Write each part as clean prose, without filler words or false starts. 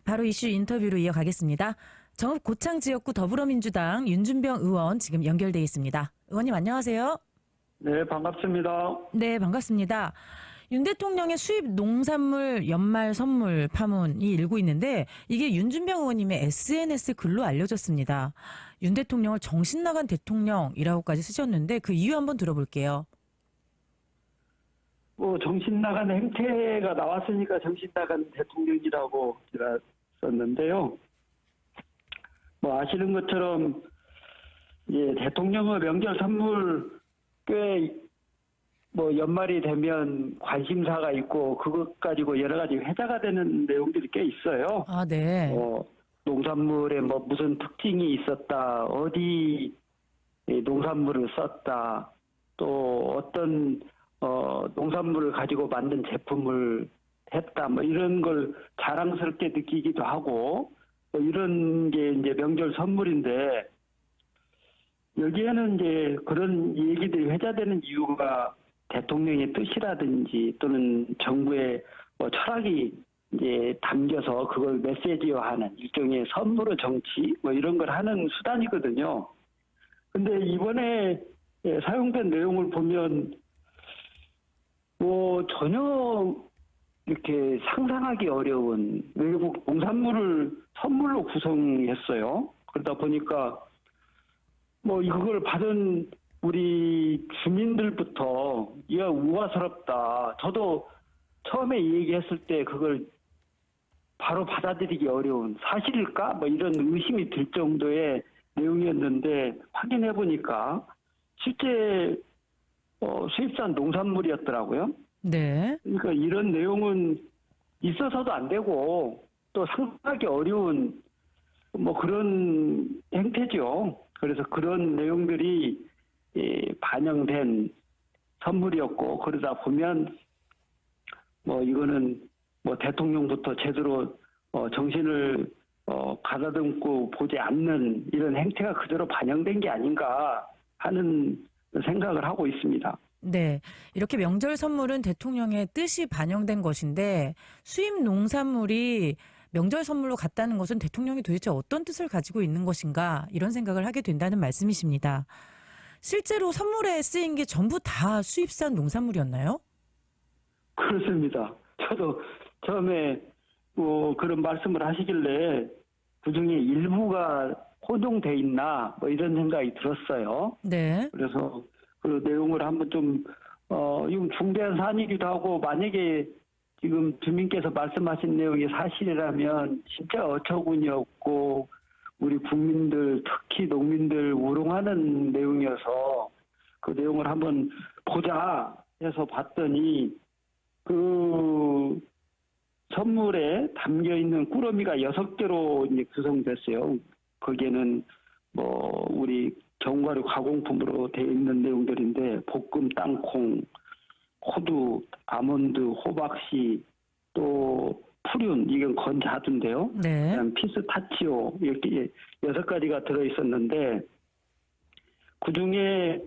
바로 이슈 인터뷰로 이어가겠습니다. 정읍 고창지역구 더불어민주당 윤준병 의원 지금 연결돼 있습니다. 의원님 안녕하세요. 네, 반갑습니다. 네, 반갑습니다. 윤 대통령의 수입 농산물 연말 선물 파문이 일고 있는데 이게 윤준병 의원님의 SNS 글로 알려졌습니다. 윤 대통령을 정신 나간 대통령이라고까지 쓰셨는데 그 이유 한번 들어볼게요. 정신 나간 행태가 나왔으니까 정신 나간 대통령이라고 제가 썼는데요. 아시는 것처럼 대통령의 명절 선물 꽤 연말이 되면 관심사가 있고 그것 가지고 여러 가지 회자가 되는 내용들이 꽤 있어요. 아, 네. 농산물에 무슨 특징이 있었다, 어디 농산물을 썼다, 또 어떤 농산물을 가지고 만든 제품을 했다, 이런 걸 자랑스럽게 느끼기도 하고, 이런 게 이제 명절 선물인데, 여기에는 이제 그런 얘기들이 회자되는 이유가 대통령의 뜻이라든지 또는 정부의 철학이 이제 담겨서 그걸 메시지화하는 일종의 선물의 정치 이런 걸 하는 수단이거든요. 근데 이번에 사용된 내용을 보면 전혀 이렇게 상상하기 어려운 외국 농산물을 선물로 구성했어요. 그러다 보니까 이걸 받은 우리 주민들부터 이야 우아스럽다. 저도 처음에 이 얘기했을 때 그걸 바로 받아들이기 어려운 사실일까? 이런 의심이 들 정도의 내용이었는데 확인해 보니까 실제 수입산 농산물이었더라고요. 네. 그러니까 이런 내용은 있어서도 안 되고 또 상상하기 어려운 그런 행태죠. 그래서 그런 내용들이 반영된 선물이었고, 그러다 보면 이거는 대통령부터 제대로 정신을 가다듬고 보지 않는 이런 행태가 그대로 반영된 게 아닌가 하는 생각을 하고 있습니다. 네. 이렇게 명절 선물은 대통령의 뜻이 반영된 것인데 수입 농산물이 명절 선물로 갔다는 것은 대통령이 도대체 어떤 뜻을 가지고 있는 것인가 이런 생각을 하게 된다는 말씀이십니다. 실제로 선물에 쓰인 게 전부 다 수입산 농산물이었나요? 그렇습니다. 저도 처음에 그런 말씀을 하시길래 그중에 일부가 혼용돼 있나 이런 생각이 들었어요. 네. 그래서 그 내용을 한번 좀 이건 중대한 사안이기도 하고 만약에 지금 주민께서 말씀하신 내용이 사실이라면 진짜 어처구니없고 우리 국민들 특히 농민들 우롱하는 내용이어서 그 내용을 한번 보자 해서 봤더니 그 선물에 담겨있는 꾸러미가 6개로 이제 구성됐어요. 거기에는 우리 견과류 가공품으로 되어 있는 내용들인데 볶음 땅콩, 호두, 아몬드, 호박씨, 또 푸륜, 이건 건자두인데요. 네. 그다음 피스타치오 이렇게 6가지가 들어있었는데 그중에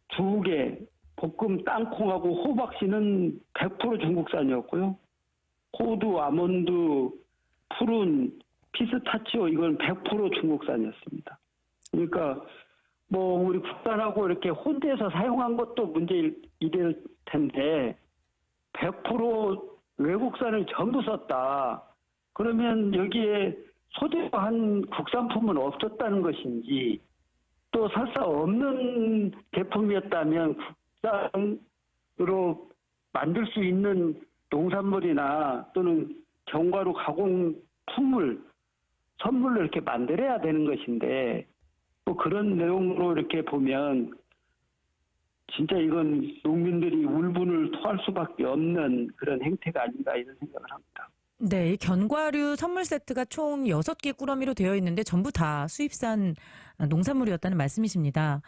2개 볶음 땅콩하고 호박씨는 100% 중국산이었고요. 호두, 아몬드, 푸른, 피스타치오 이건 100% 중국산이었습니다. 그러니까 우리 국산하고 이렇게 혼재해서 사용한 것도 문제일 텐데 100% 외국산을 전부 썼다. 그러면 여기에 소재한 국산품은 없었다는 것인지 또 설사 없는 제품이었다면 국산으로 만들 수 있는 농산물이나 또는 견과류 가공품을 선물로 이렇게 만들어야 되는 것인데 그런 내용으로 이렇게 보면 진짜 이건 농민들이 울분을 토할 수밖에 없는 그런 행태가 아닌가 이런 생각을 합니다. 네, 이 견과류 선물 세트가 총 6개 꾸러미로 되어 있는데 전부 다 수입산 농산물이었다는 말씀이십니다.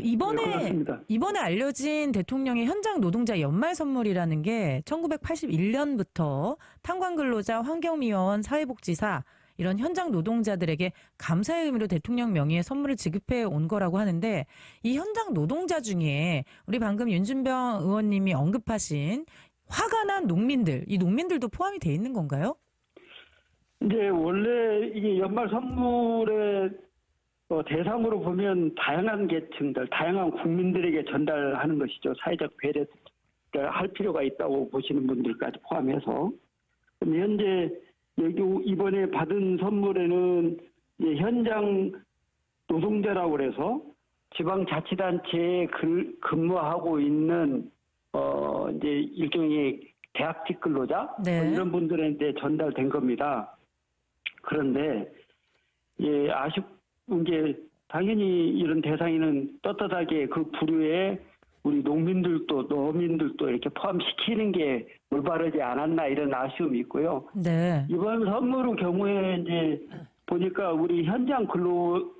이번에 알려진 대통령의 현장 노동자 연말 선물이라는 게 1981년부터 탄광근로자, 환경미화원, 사회복지사 이런 현장 노동자들에게 감사의 의미로 대통령 명의의 선물을 지급해 온 거라고 하는데 이 현장 노동자 중에 우리 방금 윤준병 의원님이 언급하신 화가 난 농민들, 이 농민들도 포함이 돼 있는 건가요? 이제 원래 이게 연말 선물의 대상으로 보면 다양한 계층들, 다양한 국민들에게 전달하는 것이죠. 사회적 배려를 할 필요가 있다고 보시는 분들까지 포함해서. 그럼 현재 여기 이번에 받은 선물에는 이제 현장 노동자라고 그래서 지방자치단체에 근무하고 있는 이제 일종의 대학직 근로자 네. 이런 분들한테 전달된 겁니다. 그런데 예, 아쉬운 게 당연히 이런 대상에는 떳떳하게 그 부류에 우리 농민들도 노민들도 이렇게 포함시키는 게 올바르지 않았나 이런 아쉬움이 있고요. 네. 이번 선물의 경우에 이제 보니까 우리 현장 근로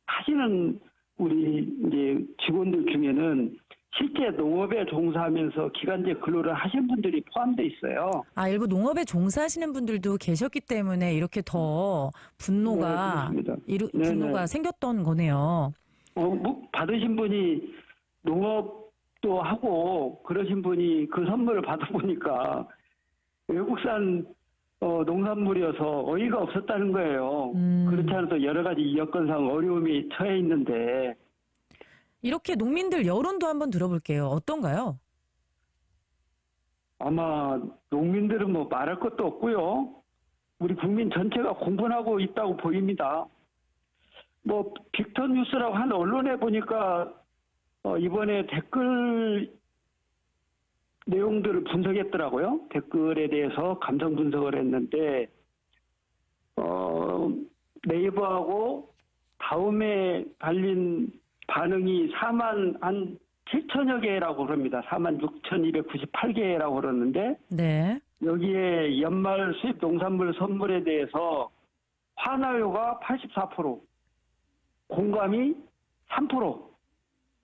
하시는 우리 이제 직원들 중에는 실제 농업에 종사하면서 기간제 근로를 하신 분들이 포함되어 있어요. 아, 일부 농업에 종사하시는 분들도 계셨기 때문에 이렇게 더 분노가 네, 그렇습니다. 분노가 생겼던 거네요. 받으신 분이 농업도 하고 그러신 분이 그 선물을 받아보니까 외국산 농산물이어서 어이가 없었다는 거예요. 그렇지 않아서 여러 가지 여건상 어려움이 처해 있는데 이렇게 농민들 여론도 한번 들어볼게요. 어떤가요? 아마 농민들은 뭐 말할 것도 없고요. 우리 국민 전체가 공분하고 있다고 보입니다. 뭐 빅터 뉴스라고 한 언론에 보니까 이번에 댓글 내용들을 분석했더라고요. 댓글에 대해서 감정 분석을 했는데 네이버하고 다음에 달린 반응이 4만 한 7천여 개라고 그럽니다. 46,298개라고 그러는데 네. 여기에 연말 수입 농산물 선물에 대해서 환호가 84%, 공감이 3%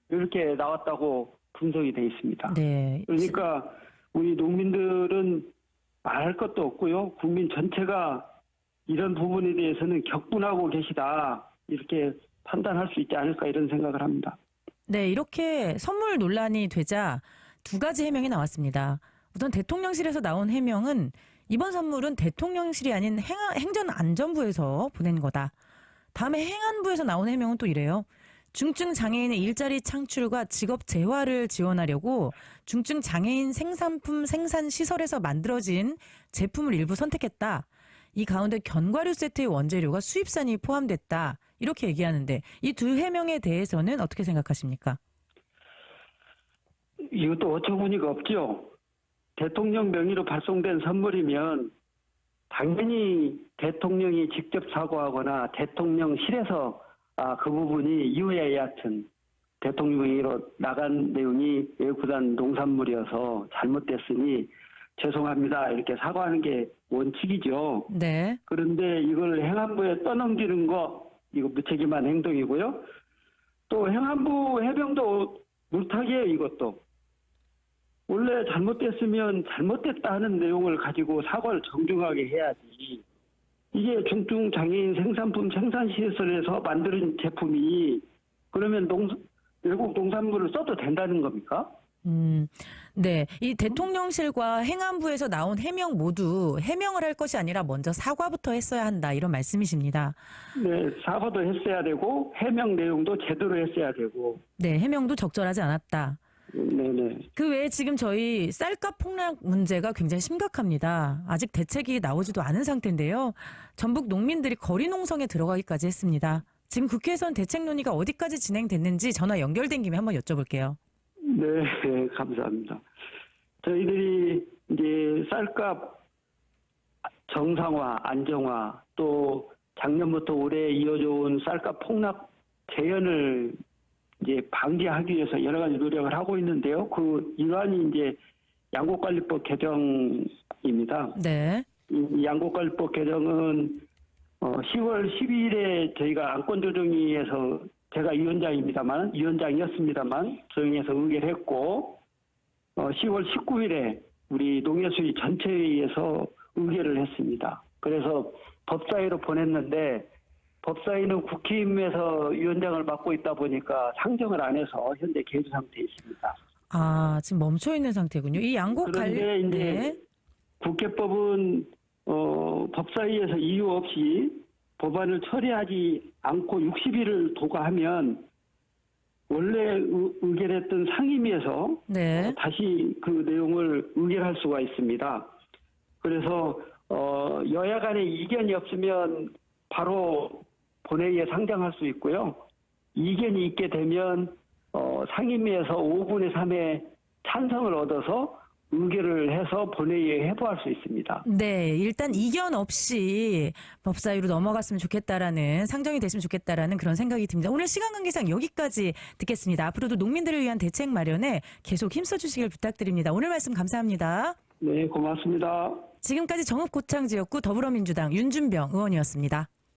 이렇게 나왔다고 분석이 돼 있습니다. 네. 그러니까 우리 농민들은 말할 것도 없고요. 국민 전체가 이런 부분에 대해서는 격분하고 계시다. 이렇게 판단할 수 있지 않을까 이런 생각을 합니다. 네, 이렇게 선물 논란이 되자 두 가지 해명이 나왔습니다. 우선 대통령실에서 나온 해명은 이번 선물은 대통령실이 아닌 행정안전부에서 보낸 거다. 다음에 행안부에서 나온 해명은 또 이래요. 중증 장애인의 일자리 창출과 직업 재활을 지원하려고 중증 장애인 생산품 생산 시설에서 만들어진 제품을 일부 선택했다. 이 가운데 견과류 세트의 원재료가 수입산이 포함됐다. 이렇게 얘기하는데 이 두 해명에 대해서는 어떻게 생각하십니까? 이것도 어처구니가 없죠. 대통령 명의로 발송된 선물이면 당연히 대통령이 직접 사과하거나 대통령실에서 그 부분이 이후에 여하튼 대통령 명의로 나간 내용이 외국산 농산물이어서 잘못됐으니 죄송합니다. 이렇게 사과하는 게 원칙이죠. 네. 그런데 이걸 행안부에 떠넘기는 거 이거 무책임한 행동이고요. 또 행안부 해명도 물타기예요. 이것도. 원래 잘못됐으면 잘못됐다 하는 내용을 가지고 사과를 정중하게 해야지. 이게 중증 장애인 생산품 생산시설에서 만드는 제품이 그러면 외국 농산물을 써도 된다는 겁니까? 네. 이 대통령실과 행안부에서 나온 해명 모두 해명을 할 것이 아니라 먼저 사과부터 했어야 한다. 이런 말씀이십니다. 네. 사과도 했어야 되고 해명 내용도 제대로 했어야 되고. 네. 해명도 적절하지 않았다. 네네. 그 외에 지금 저희 쌀값 폭락 문제가 굉장히 심각합니다. 아직 대책이 나오지도 않은 상태인데요. 전북 농민들이 거리 농성에 들어가기까지 했습니다. 지금 국회에서는 대책 논의가 어디까지 진행됐는지 전화 연결된 김에 한번 여쭤볼게요. 네, 감사합니다. 저희들이 이제 쌀값 정상화, 안정화, 또 작년부터 올해 이어져 온 쌀값 폭락 재현을 이제 방지하기 위해서 여러 가지 노력을 하고 있는데요. 그 일환이 이제 양곡관리법 개정입니다. 네. 이 양곡관리법 개정은 10월 12일에 저희가 안건조정위에서 제가 위원장이었습니다만 조정에서 의결을 했고 10월 19일에 우리 농해수위 전체회의에서 의결을 했습니다. 그래서 법사위로 보냈는데 법사위는 국힘에서 위원장을 맡고 있다 보니까 상정을 안 해서 현재 계류 상태에 있습니다. 아, 지금 멈춰 있는 상태군요. 이 양곡 그런데 이제 네. 국회법은 법사위에서 이유 없이 법안을 처리하지 않고 60일을 도과하면 원래 의결했던 상임위에서 네. 다시 그 내용을 의결할 수가 있습니다. 그래서 여야 간에 이견이 없으면 바로 본회의에 상정할 수 있고요. 이견이 있게 되면 상임위에서 5분의 3의 찬성을 얻어서 의결을 해서 본회의에 회부할 수 있습니다. 네, 일단 이견 없이 법사위로 넘어갔으면 좋겠다라는, 상정이 됐으면 좋겠다라는 그런 생각이 듭니다. 오늘 시간 관계상 여기까지 듣겠습니다. 앞으로도 농민들을 위한 대책 마련에 계속 힘써 주시길 부탁드립니다. 오늘 말씀 감사합니다. 네, 고맙습니다. 지금까지 정읍고창지역구 더불어민주당 윤준병 의원이었습니다.